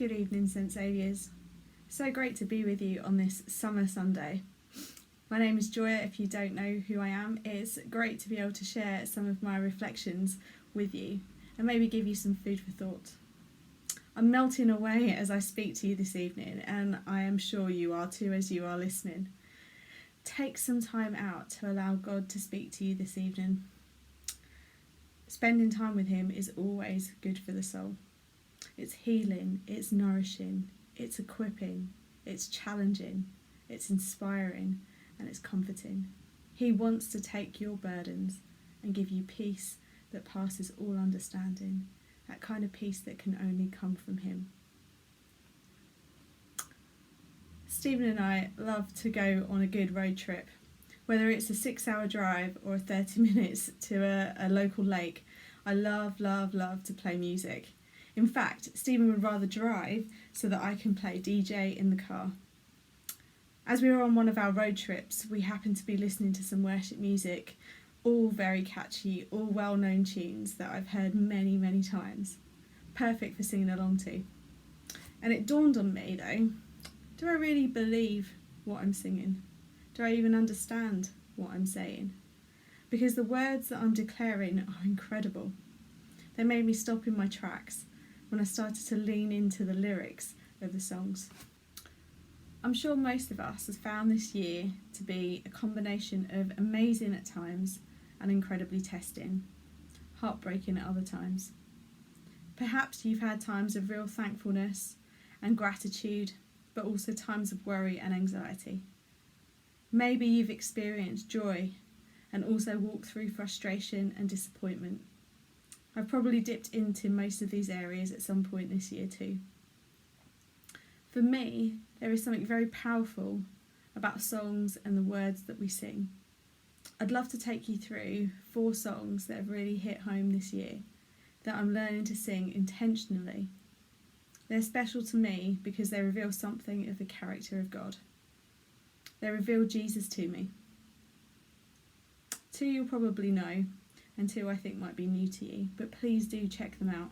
Good evening, St Saviours. So great to be with you on this summer Sunday. My name is Joya. If you don't know who I am, it's great to be able to share some of my reflections with you and maybe give you some food for thought. I'm melting away as I speak to you this evening, and I am sure you are too as you are listening. Take some time out to allow God to speak to you this evening. Spending time with him is always good for the soul. It's healing, it's nourishing, it's equipping, it's challenging, it's inspiring, and it's comforting. He wants to take your burdens and give you peace that passes all understanding, that kind of peace that can only come from him. Stephen and I love to go on a good road trip, whether it's a 6-hour drive or 30 minutes to a local lake. I love to play music. In fact, Stephen would rather drive so that I can play DJ in the car. As we were on one of our road trips, we happened to be listening to some worship music, all very catchy, all well-known tunes that I've heard many times. Perfect for singing along to. And it dawned on me though, do I really believe what I'm singing? Do I even understand what I'm saying? Because the words that I'm declaring are incredible. They made me stop in my tracks when I started to lean into the lyrics of the songs. I'm sure most of us have found this year to be a combination of amazing at times and incredibly testing, heartbreaking at other times. Perhaps you've had times of real thankfulness and gratitude, but also times of worry and anxiety. Maybe you've experienced joy and also walked through frustration and disappointment. I've probably dipped into most of these areas at some point this year too. For me, there is something very powerful about songs and the words that we sing. I'd love to take you through 4 songs that have really hit home this year that I'm learning to sing intentionally. They're special to me because they reveal something of the character of God. They reveal Jesus to me. 2 you'll probably know, and 2 I think might be new to you, but please do check them out.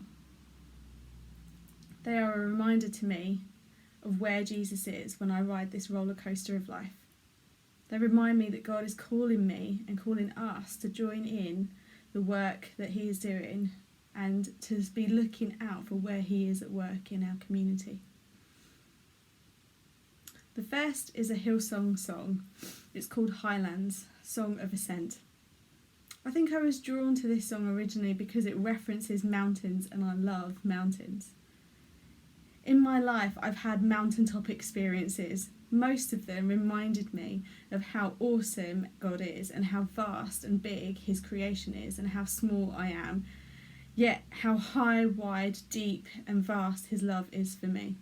They are a reminder to me of where Jesus is when I ride this roller coaster of life. They remind me that God is calling me and calling us to join in the work that he is doing and to be looking out for where he is at work in our community. The first is a Hillsong song. It's called Highlands, Song of Ascent. I think I was drawn to this song originally because it references mountains, and I love mountains. In my life, I've had mountaintop experiences. Most of them reminded me of how awesome God is and how vast and big his creation is and how small I am, yet how high, wide, deep and vast his love is for me.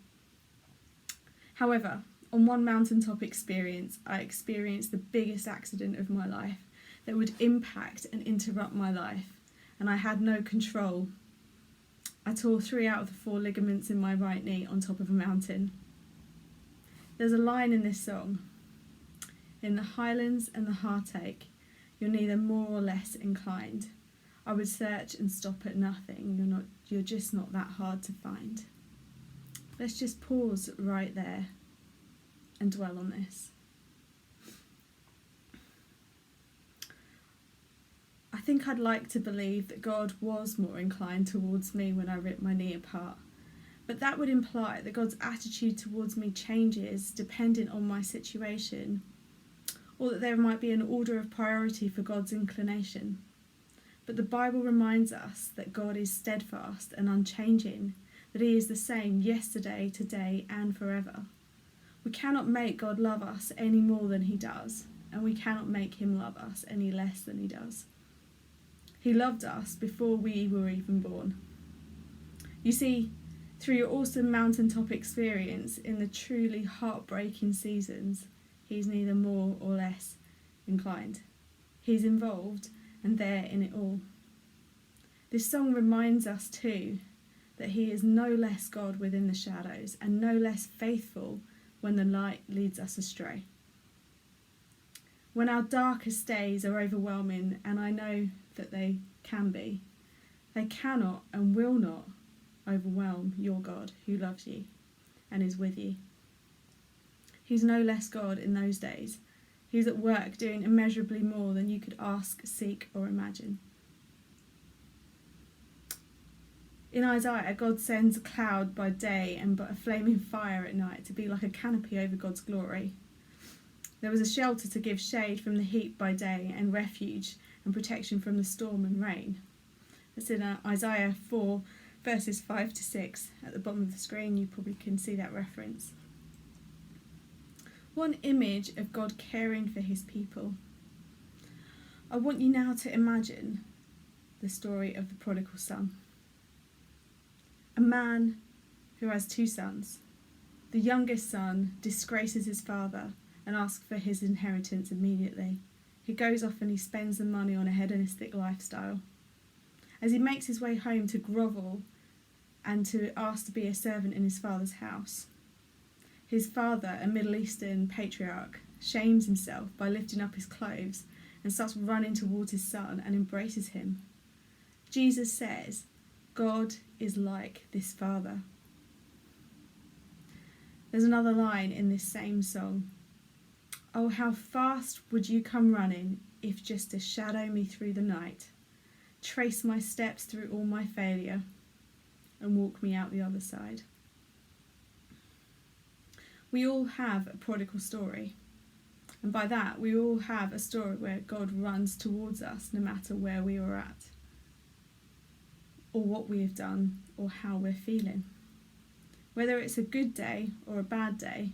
However, on one mountaintop experience, I experienced the biggest accident of my life that would impact and interrupt my life, and I had no control. I tore 3 out of the 4 ligaments in my right knee on top of a mountain. There's a line in this song: in the Highlands and the heartache, you're neither more or less inclined. I would search and stop at nothing. You're just not that hard to find. Let's just pause right there and dwell on this. I think I'd like to believe that God was more inclined towards me when I ripped my knee apart, but that would imply that God's attitude towards me changes depending on my situation, or that there might be an order of priority for God's inclination. But the Bible reminds us that God is steadfast and unchanging, that he is the same yesterday, today and forever. We cannot make God love us any more than he does, and we cannot make him love us any less than he does. He loved us before we were even born. You see, through your awesome mountaintop experience in the truly heartbreaking seasons, he's neither more or less inclined. He's involved and there in it all. This song reminds us too that he is no less God within the shadows and no less faithful when the light leads us astray. When our darkest days are overwhelming, and I know that they can be, they cannot and will not overwhelm your God who loves you. and is with you. He's no less God in those days. He's at work doing immeasurably more than you could ask, seek, or imagine. In Isaiah, God sends a cloud by day and a flaming fire at night to be like a canopy over God's glory. There was a shelter to give shade from the heat by day and refuge and protection from the storm and rain. It's in Isaiah 4, verses 5 to 6. At the bottom of the screen, you probably can see that reference. One image of God caring for his people. I want you now to imagine the story of the prodigal son. A man who has 2 sons. The youngest son disgraces his father and asks for his inheritance immediately. He goes off and he spends the money on a hedonistic lifestyle. As he makes his way home to grovel and to ask to be a servant in his father's house, his father, a Middle Eastern patriarch, shames himself by lifting up his clothes and starts running towards his son and embraces him. Jesus says, God is like this father. There's another line in this same song. Oh, how fast would you come running if just to shadow me through the night, trace my steps through all my failure, and walk me out the other side. We all have a prodigal story, and by that we all have a story where God runs towards us no matter where we are at, or what we have done, or how we're feeling. Whether it's a good day or a bad day,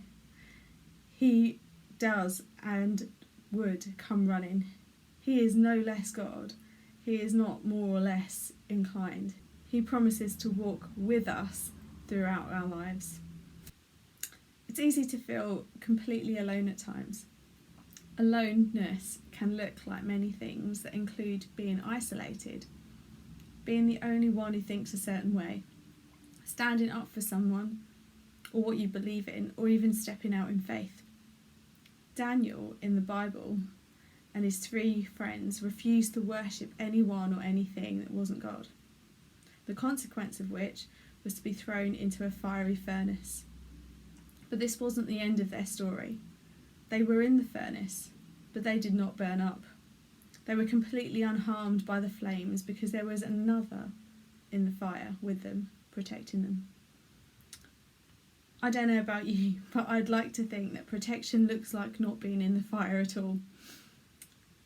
he does and would come running. He is no less God. He is not more or less inclined. He promises to walk with us throughout our lives. It's easy to feel completely alone at times. Aloneness can look like many things that include being isolated, being the only one who thinks a certain way, standing up for someone or what you believe in, or even stepping out in faith. Daniel in the Bible and his 3 friends refused to worship anyone or anything that wasn't God, the consequence of which was to be thrown into a fiery furnace. But this wasn't the end of their story. They were in the furnace, but they did not burn up. They were completely unharmed by the flames because there was another in the fire with them, protecting them. I don't know about you, but I'd like to think that protection looks like not being in the fire at all.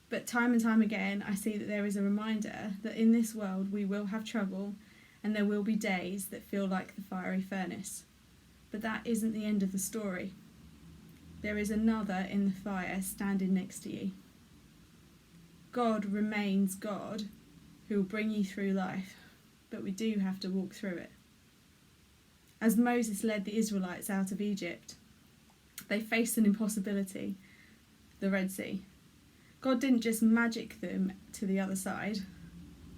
But time and time again, I see that there is a reminder that in this world we will have trouble and there will be days that feel like the fiery furnace. But that isn't the end of the story. There is another in the fire standing next to you. God remains God who will bring you through life, but we do have to walk through it. As Moses led the Israelites out of Egypt, they faced an impossibility, the Red Sea. God didn't just magic them to the other side.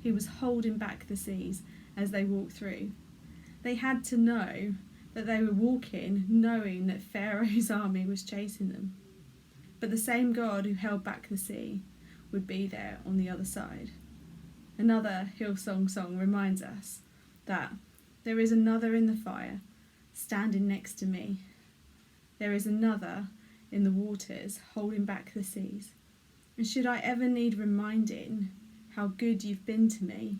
He was holding back the seas as they walked through. They had to know that they were walking knowing that Pharaoh's army was chasing them. But the same God who held back the sea would be there on the other side. Another Hillsong song reminds us that there is another in the fire, standing next to me. There is another in the waters, holding back the seas. And should I ever need reminding how good you've been to me,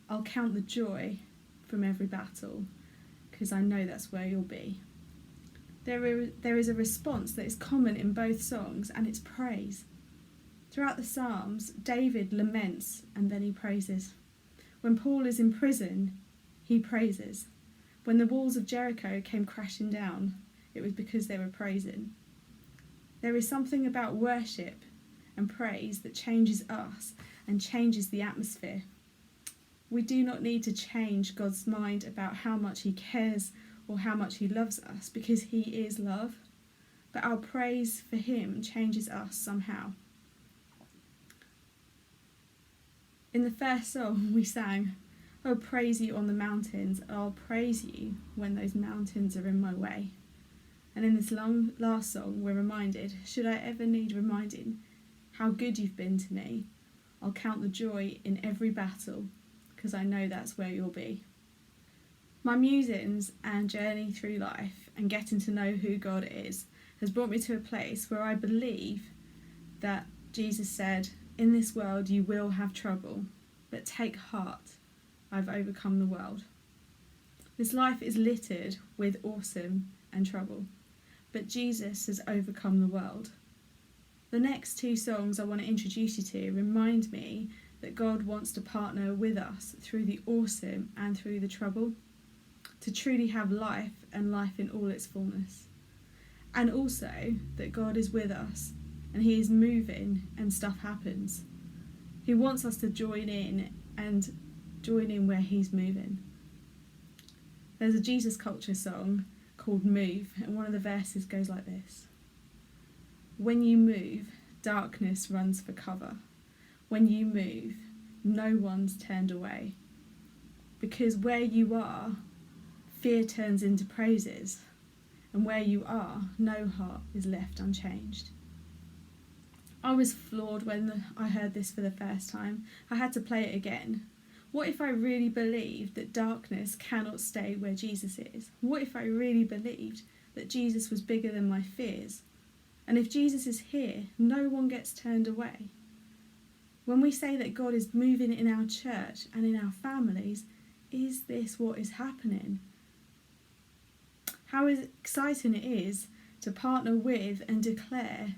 I'll count the joy from every battle, because I know that's where you'll be. There is a response that is common in both songs, and it's praise. Throughout the Psalms, David laments and then he praises. When Paul is in prison, he praises. When the walls of Jericho came crashing down, it was because they were praising. There is something about worship and praise that changes us and changes the atmosphere. We do not need to change God's mind about how much he cares or how much he loves us, because he is love. But our praise for him changes us somehow. In the first song we sang, I'll praise you on the mountains, I'll praise you when those mountains are in my way. And in this last song we're reminded, should I ever need reminding how good you've been to me, I'll count the joy in every battle, because I know that's where you'll be. My musings and journey through life and getting to know who God is has brought me to a place where I believe that Jesus said, "In this world you will have trouble, but take heart, I've overcome the world." This life is littered with awesome and trouble, but Jesus has overcome the world. The next two songs I want to introduce you to remind me that God wants to partner with us through the awesome and through the trouble, to truly have life and life in all its fullness. And also that God is with us and he is moving and stuff happens. He wants us to join in where he's moving. There's a Jesus Culture song called Move, and one of the verses goes like this: "When you move, darkness runs for cover. When you move, no one's turned away. Because where you are, fear turns into praises. And where you are, no heart is left unchanged." I was floored when I heard this for the first time. I had to play it again. What if I really believed that darkness cannot stay where Jesus is? What if I really believed that Jesus was bigger than my fears? And if Jesus is here, no one gets turned away. When we say that God is moving in our church and in our families, is this what is happening? How exciting it is to partner with and declare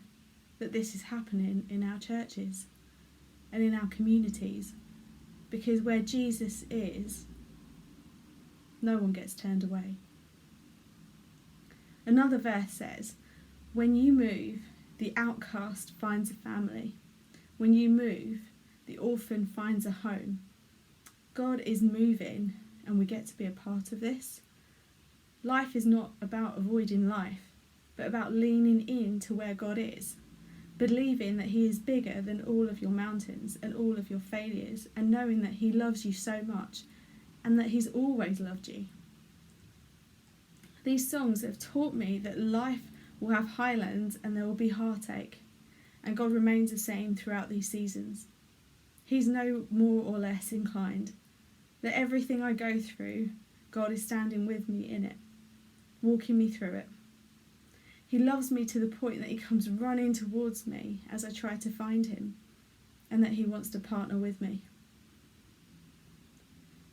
that this is happening in our churches and in our communities. Because where Jesus is, no one gets turned away. Another verse says, "When you move, the outcast finds a family. When you move, the orphan finds a home." God is moving and we get to be a part of this. Life is not about avoiding life, but about leaning into where God is, believing that he is bigger than all of your mountains and all of your failures, and knowing that he loves you so much and that he's always loved you. These songs have taught me that life will have highlands and there will be heartache, and God remains the same throughout these seasons. He's no more or less inclined. That everything I go through, God is standing with me in it, walking me through it. He loves me to the point that he comes running towards me as I try to find him, and that he wants to partner with me.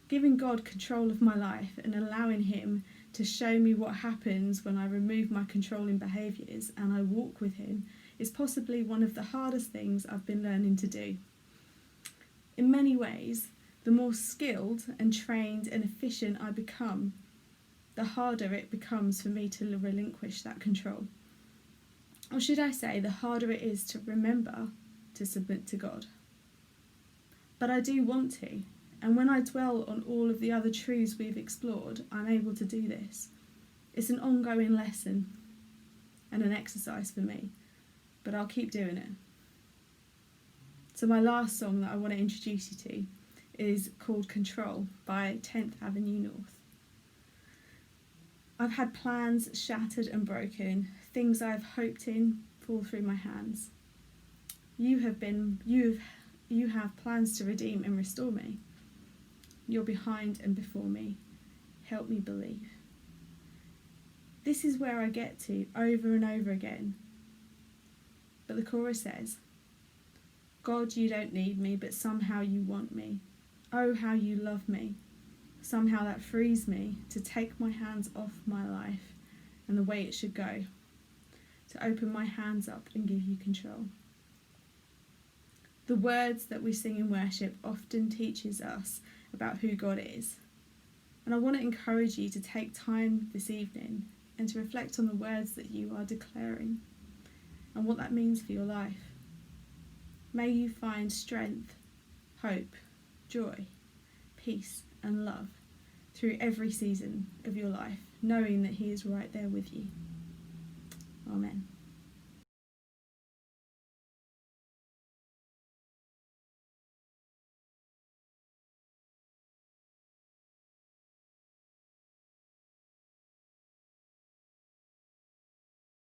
Giving God control of my life and allowing him to show me what happens when I remove my controlling behaviours and I walk with him is possibly one of the hardest things I've been learning to do. In many ways, the more skilled and trained and efficient I become, the harder it becomes for me to relinquish that control. Or should I say, the harder it is to remember to submit to God. But I do want to, and when I dwell on all of the other truths we've explored, I'm able to do this. It's an ongoing lesson and an exercise for me, but I'll keep doing it. So my last song that I want to introduce you to is called Control by 10th Avenue North. I've had plans shattered and broken, things I've hoped in fall through my hands. You have plans to redeem and restore me. You're behind and before me. Help me believe. This is where I get to over and over again. But the chorus says, "God, you don't need me, but somehow you want me. Oh, how you love me. Somehow that frees me to take my hands off my life and the way it should go, to open my hands up and give you control." The words that we sing in worship often teaches us about who God is. And I want to encourage you to take time this evening and to reflect on the words that you are declaring and what that means for your life. May you find strength, hope, joy, peace and love through every season of your life, knowing that he is right there with you. Amen.